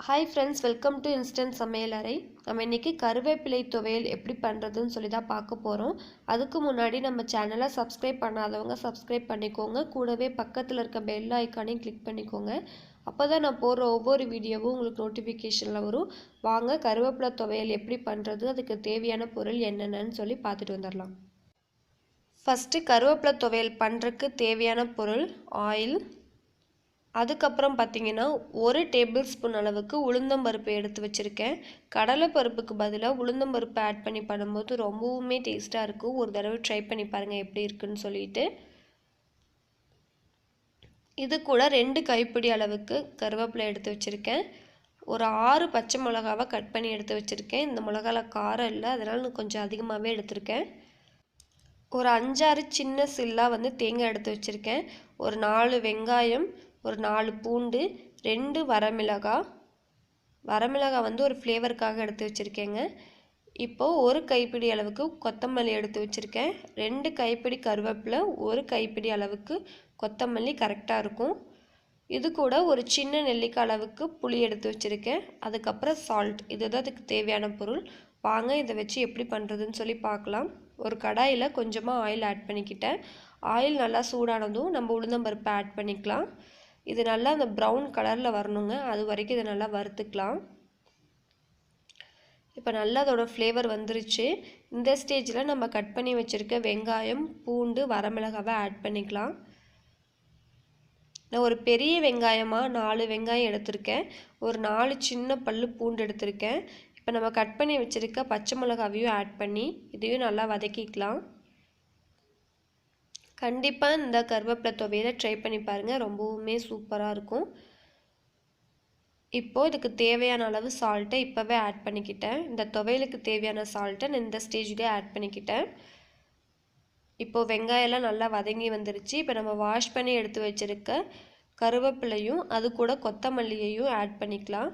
Hi friends, welcome to instant samayalarai. நம்ம இன்னைக்கு கருவேப்பிலை துவையல் எப்படி பண்றதுன்னு சொல்லி தான் பார்க்க போறோம். அதுக்கு முன்னாடி நம்ம சேனலை சப்ஸ்கிரைப் பண்ணாதவங்க சப்ஸ்கிரைப் பண்ணிக்கோங்க. கூடவே பக்கத்துல இருக்க பெல் ஐகானையும் கிளிக் பண்ணிக்கோங்க. அப்பதான் நான் போடுற ஒவ்வொரு வீடியோவும் உங்களுக்கு நோட்டிஃபிகேஷன்ல வரும். வாங்க கருவேப்பிலை துவையல் எப்படி பண்றது, அதுக்கு தேவையான பொருள் என்னென்னன்னு சொல்லி பார்த்துட்டு வந்துடலாம். ஃபர்ஸ்ட் கருவேப்பிலை துவையல் பண்றதுக்கு தேவையான பொருள் ஆயில். அதுக்கப்புறம் பார்த்தீங்கன்னா 1 டேபிள் ஸ்பூன் அளவுக்கு உளுந்தம்பருப்பு எடுத்து வச்சுருக்கேன். கடலைப்பருப்புக்கு பதிலாக உளுந்தம்பருப்பு ஆட் பண்ணி பண்ணும்போது ரொம்பவுமே டேஸ்ட்டாக இருக்கும். ஒரு தடவை ட்ரை பண்ணி பாருங்கள் எப்படி இருக்குன்னு சொல்லிட்டு. இது கூட 2 கைப்பிடி அளவுக்கு கருவேப்பிலை எடுத்து வச்சுருக்கேன். ஒரு 6 பச்சை மிளகாவை கட் பண்ணி எடுத்து வச்சுருக்கேன். இந்த மிளகால காரம் இல்லை, அதனால் நான் கொஞ்சம் அதிகமாகவே எடுத்திருக்கேன். ஒரு 5-6 சின்ன சில்லா தேங்காய் எடுத்து வச்சுருக்கேன். ஒரு 4 வெங்காயம், ஒரு 4 பூண்டு, 2 வரமிளகாய் ஒரு ஃப்ளேவருக்காக எடுத்து வச்சுருக்கேங்க. இப்போது 1 கைப்பிடி அளவுக்கு கொத்தமல்லி எடுத்து வச்சுருக்கேன். 2 கைப்பிடி கருவேப்பிலை, 1 கைப்பிடி அளவுக்கு கொத்தமல்லி கரெக்டாக இருக்கும். இது கூட ஒரு சின்ன நெல்லிக்காய் அளவுக்கு புளி எடுத்து வச்சுருக்கேன். அதுக்கப்புறம் சால்ட், இதுதான் அதுக்கு தேவையான பொருள். வாங்க இதை வச்சு எப்படி பண்ணுறதுன்னு சொல்லி பார்க்கலாம். ஒரு கடாயில் கொஞ்சமாக ஆயில் ஆட் பண்ணிக்கிட்டேன். ஆயில் நல்லா சூடானதும் நம்ம உளுந்தம்பருப்பை ஆட் பண்ணிக்கலாம். இது நல்லா அந்த ப்ரௌன் கலரில் வரணுங்க, அது வரைக்கும் இதை நல்லா வறுத்துக்கலாம். இப்போ நல்லா அதோட ஃப்ளேவர் வந்துருச்சு. இந்த ஸ்டேஜில் நம்ம கட் பண்ணி வச்சுருக்க வெங்காயம், பூண்டு, வரமிளகாவை ஆட் பண்ணிக்கலாம். நான் ஒரு பெரிய வெங்காயமாக 4 வெங்காயம் எடுத்திருக்கேன். ஒரு 4 சின்ன பல்லு பூண்டு எடுத்திருக்கேன். இப்போ நம்ம கட் பண்ணி வச்சுருக்க பச்சை மிளகாவையும் ஆட் பண்ணி இதையும் நல்லா வதக்கிக்கலாம். கண்டிப்பாக இந்த கருவேப்பிலை துவையலை ட்ரை பண்ணி பாருங்கள், ரொம்பவுமே சூப்பராக இருக்கும். இப்போது இதுக்கு தேவையான அளவு சால்ட்டை இப்போவே ஆட் பண்ணிக்கிட்டேன். இந்த துவையலுக்கு தேவையான சால்ட்டை நான் இந்த ஸ்டேஜ்லேயே ஆட் பண்ணிக்கிட்டேன். இப்போது வெங்காயம்லாம் நல்லா வதங்கி வந்துருச்சு. இப்போ நம்ம வாஷ் பண்ணி எடுத்து வச்சுருக்க கருவேப்பிலையும் அது கூட கொத்தமல்லியையும் ஆட் பண்ணிக்கலாம்.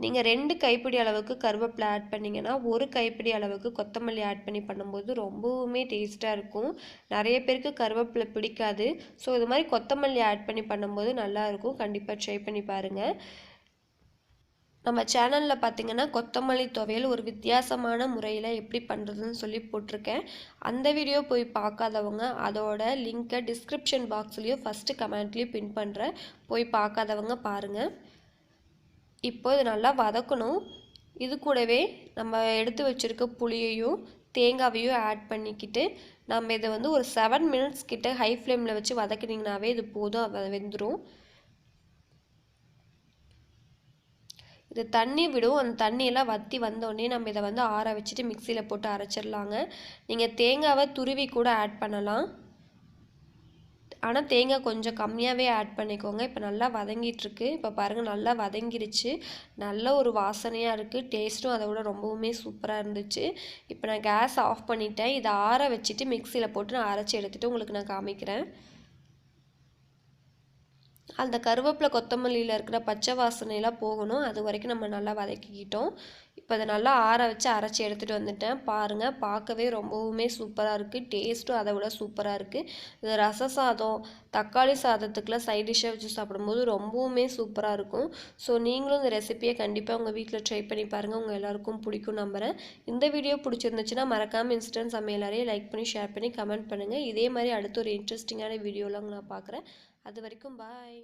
நீங்கள் 2 கைப்பிடி அளவுக்கு கருவேப்பிலை ஆட் பண்ணிங்கன்னா 1 கைப்பிடி அளவுக்கு கொத்தமல்லி ஆட் பண்ணி பண்ணும்போது ரொம்பவுமே டேஸ்ட்டாக இருக்கும். நிறைய பேருக்கு கருவேப்பிலை பிடிக்காது. ஸோ இது மாதிரி கொத்தமல்லி ஆட் பண்ணி பண்ணும்போது நல்லாயிருக்கும். கண்டிப்பாக ட்ரை பண்ணி பாருங்கள். நம்ம சேனலில் பார்த்தீங்கன்னா கொத்தமல்லி துவையல் ஒரு வித்தியாசமான முறையில் எப்படி பண்ணுறதுன்னு சொல்லி போட்டிருக்கேன். அந்த வீடியோ போய் பார்க்காதவங்க அதோட லிங்க்கை டிஸ்கிரிப்ஷன் பாக்ஸ்லேயும் ஃபஸ்ட்டு கமெண்ட்லேயும் பின் பண்ணுறேன், போய் பார்க்காதவங்க பாருங்கள். இப்போ இது நல்லா வதக்கணும். இது கூடவே நம்ம எடுத்து வச்சுருக்க புளியையும் தேங்காவையும் ஆட் பண்ணிக்கிட்டு நம்ம இதை ஒரு 7 மினிட்ஸ் கிட்ட ஹை ஃப்ளேமில் வச்சு வதக்கினீங்கனாவே இது போதும், வெந்துடும். இது தண்ணி விடும். அந்த தண்ணியெல்லாம் வற்றி வந்தோடனே நம்ம இதை ஆற வச்சுட்டு மிக்சியில் போட்டு அரைச்சிடலாங்க. நீங்கள் தேங்காவை துருவி கூட ஆட் பண்ணலாம், ஆனால் தேங்காய் கொஞ்சம் கம்மியாகவே ஆட் பண்ணிக்கோங்க. இப்போ நல்லா வதங்கிட்டுருக்கு. இப்போ பாருங்கள் நல்லா வதங்கிருச்சு. நல்ல ஒரு வாசனையாக இருக்குது. டேஸ்ட்டும் அதை விட ரொம்பவுமே சூப்பராக இருந்துச்சு. இப்போ நான் கேஸ் ஆஃப் பண்ணிட்டேன். இதை ஆற வச்சுட்டு மிக்சியில் போட்டு நான் அரைச்சி எடுத்துகிட்டு உங்களுக்கு நான் காமிக்கிறேன். அந்த கருவேப்பிலை கொத்தமல்லியில் இருக்கிற பச்சை வாசனையெல்லாம் போகணும், அது வரைக்கும் நம்ம நல்லா வதக்கிக்கிட்டோம். இப்போ அதை நல்லா ஆற வச்சு அரைச்சி எடுத்துகிட்டு வந்துட்டேன். பாருங்கள், பார்க்கவே ரொம்பவுமே சூப்பராக இருக்குது. டேஸ்ட்டும் அதை விட சூப்பராக இருக்குது. இது ரச சாதம், தக்காளி சாதத்துக்குலாம் சைட் டிஷ்ஷாக வச்சு சாப்பிடும்போது ரொம்பவுமே சூப்பராக இருக்கும். ஸோ நீங்களும் இந்த ரெசிபியை கண்டிப்பாக உங்கள் வீட்டில் ட்ரை பண்ணி பாருங்கள். உங்கள் எல்லாருக்கும் பிடிக்கும் நம்புகிறேன். இந்த வீடியோ பிடிச்சிருந்துச்சுன்னா மறக்காமல் இன்ஸ்டன்ட் சமையலறையை லைக் பண்ணி ஷேர் பண்ணி கமெண்ட் பண்ணுங்கள். இதே மாதிரி அடுத்த ஒரு இன்ட்ரெஸ்டிங்கான வீடியோலாம் நான் பார்க்குறேன். அது வரைக்கும் பாய்.